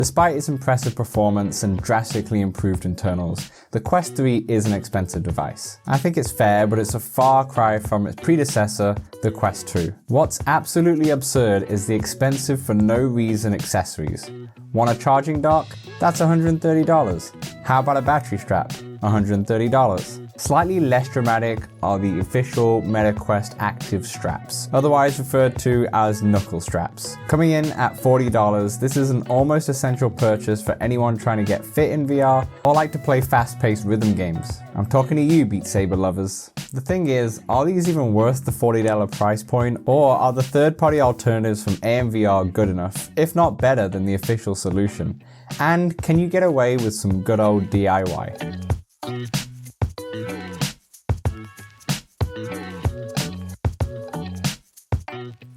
Despite its impressive performance and drastically improved internals, the Quest 3 is an expensive device. I think it's fair, but it's a far cry from its predecessor, the Quest 2. What's absolutely absurd is the expensive for no reason accessories. Want a charging dock? That's $130. How about a battery strap? $130. Slightly less dramatic are the official MetaQuest active straps, otherwise referred to as knuckle straps. Coming in at $40, this is an almost essential purchase for anyone trying to get fit in VR or like to play fast-paced rhythm games. I'm talking to you, Beat Saber lovers. The thing is, are these even worth the $40 price point, or are the third-party alternatives from AMVR good enough, if not better than the official solution? And can you get away with some good old DIY?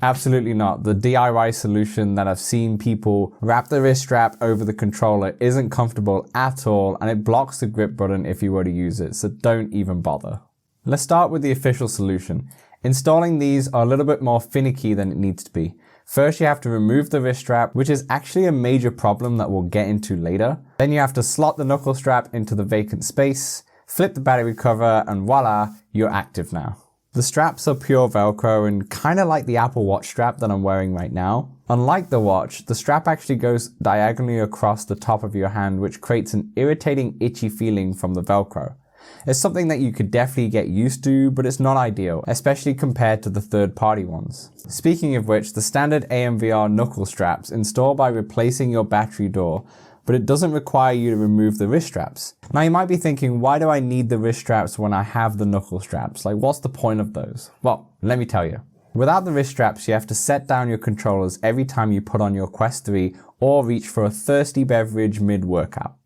Absolutely not. The DIY solution that I've seen people wrap the wrist strap over the controller isn't comfortable at all, and it blocks the grip button if you were to use it, so don't even bother. Let's start with the official solution. Installing these are a little bit more finicky than it needs to be. First, you have to remove the wrist strap, which is actually a major problem that we'll get into later. Then you have to slot the knuckle strap into the vacant space, flip the battery cover, and voila, you're active now. The straps are pure Velcro and kind of like the Apple Watch strap that I'm wearing right now. Unlike the watch, the strap actually goes diagonally across the top of your hand, which creates an irritating, itchy feeling from the Velcro. It's something that you could definitely get used to, but it's not ideal, especially compared to the third-party ones. Speaking of which, the standard AMVR Knuckle straps install by replacing your battery door, but it doesn't require you to remove the wrist straps. Now you might be thinking, why do I need the wrist straps when I have the knuckle straps? Like, what's the point of those? Well, let me tell you. Without the wrist straps, you have to set down your controllers every time you put on your Quest 3 or reach for a thirsty beverage mid-workout.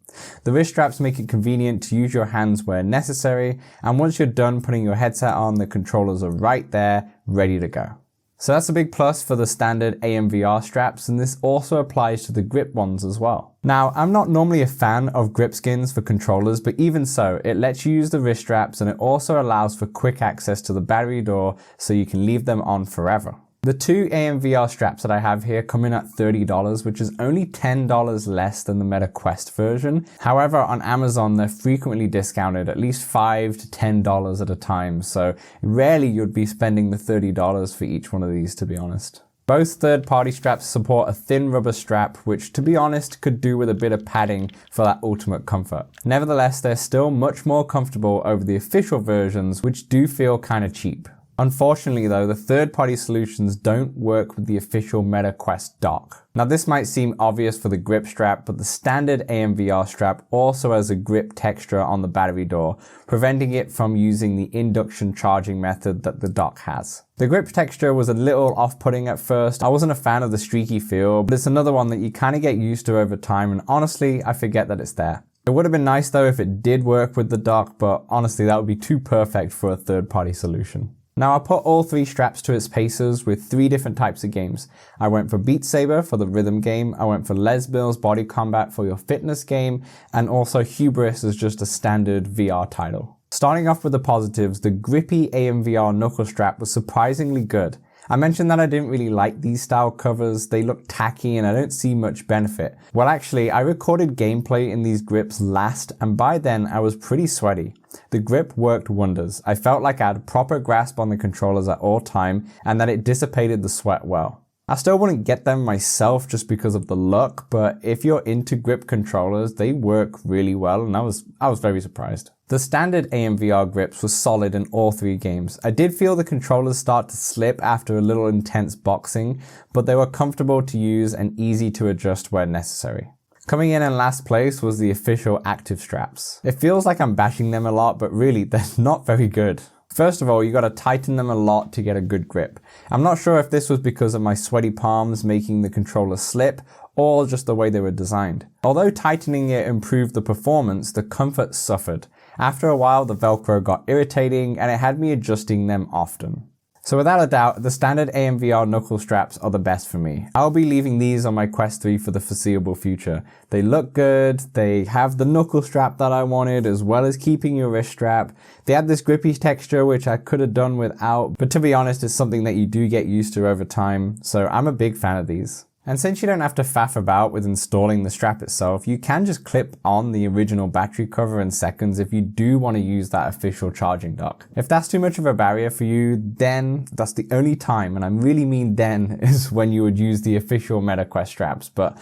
The wrist straps make it convenient to use your hands where necessary, and once you're done putting your headset on, the controllers are right there, ready to go. So that's a big plus for the standard AMVR straps, and this also applies to the grip ones as well. Now, I'm not normally a fan of grip skins for controllers, but even so, it lets you use the wrist straps, and it also allows for quick access to the battery door so you can leave them on forever. The two AMVR straps that I have here come in at $30, which is only $10 less than the MetaQuest version. However, on Amazon, they're frequently discounted, at least $5 to $10 at a time, so rarely you'd be spending the $30 for each one of these, to be honest. Both third-party straps support a thin rubber strap, which, to be honest, could do with a bit of padding for that ultimate comfort. Nevertheless, they're still much more comfortable over the official versions, which do feel kind of cheap. Unfortunately though, the third-party solutions don't work with the official MetaQuest dock. Now this might seem obvious for the grip strap, but the standard AMVR strap also has a grip texture on the battery door, preventing it from using the induction charging method that the dock has. The grip texture was a little off-putting at first. I wasn't a fan of the streaky feel, but it's another one that you kind of get used to over time, and honestly, I forget that it's there. It would have been nice though if it did work with the dock, but honestly that would be too perfect for a third-party solution. Now I put all three straps to its paces with three different types of games. I went for Beat Saber for the rhythm game, I went for Les Mills Body Combat for your fitness game, and also Hubris as just a standard VR title. Starting off with the positives, the grippy AMVR knuckle strap was surprisingly good. I mentioned that I didn't really like these style covers, they look tacky and I don't see much benefit. Well actually, I recorded gameplay in these grips last, and by then I was pretty sweaty. The grip worked wonders. I felt like I had a proper grasp on the controllers at all time and that it dissipated the sweat well. I still wouldn't get them myself just because of the look, but if you're into grip controllers, they work really well, and I was very surprised. The standard AMVR grips were solid in all three games. I did feel the controllers start to slip after a little intense boxing, but they were comfortable to use and easy to adjust where necessary. Coming in last place was the official active straps. It feels like I'm bashing them a lot, but really they're not very good. First of all, you gotta tighten them a lot to get a good grip. I'm not sure if this was because of my sweaty palms making the controller slip, or just the way they were designed. Although tightening it improved the performance, the comfort suffered. After a while, the Velcro got irritating and it had me adjusting them often. So without a doubt, the standard AMVR knuckle straps are the best for me. I'll be leaving these on my Quest 3 for the foreseeable future. They look good, they have the knuckle strap that I wanted, as well as keeping your wrist strap. They had this grippy texture, which I could have done without, but to be honest, it's something that you do get used to over time, so I'm a big fan of these. And since you don't have to faff about with installing the strap itself, you can just clip on the original battery cover in seconds if you do want to use that official charging dock. If that's too much of a barrier for you, then that's the only time, and I really mean then, is when you would use the official MetaQuest straps. But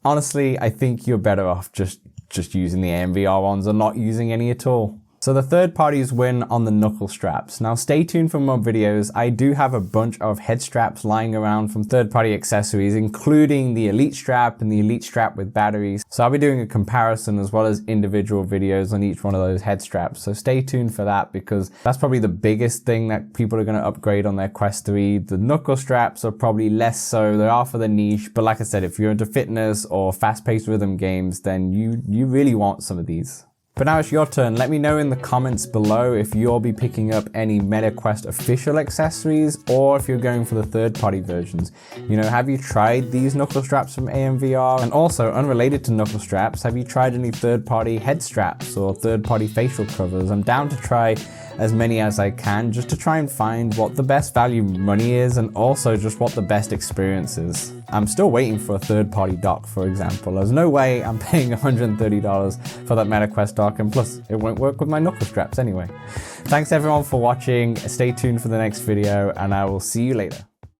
honestly, I think you're better off just using the AMVR ones or not using any at all. So the third parties win on the knuckle straps. Now stay tuned for more videos. I do have a bunch of head straps lying around from third-party accessories, including the Elite strap and the Elite strap with batteries. So I'll be doing a comparison as well as individual videos on each one of those head straps. So stay tuned for that, because that's probably the biggest thing that people are going to upgrade on their Quest 3. The knuckle straps are probably less so. They are for the niche, but like I said, if you're into fitness or fast-paced rhythm games, then you really want some of these. But now it's your turn. Let me know in the comments below if you'll be picking up any MetaQuest official accessories or if you're going for the third-party versions. You know, have you tried these knuckle straps from AMVR? And also, unrelated to knuckle straps, have you tried any third-party head straps or third-party facial covers? I'm down to try as many as I can, just to try and find what the best value money is and also just what the best experience is. I'm still waiting for a third-party dock, for example. There's no way I'm paying $130 for that MetaQuest dock, and plus it won't work with my knuckle straps anyway. Thanks everyone for watching. Stay tuned for the next video, and I will see you later.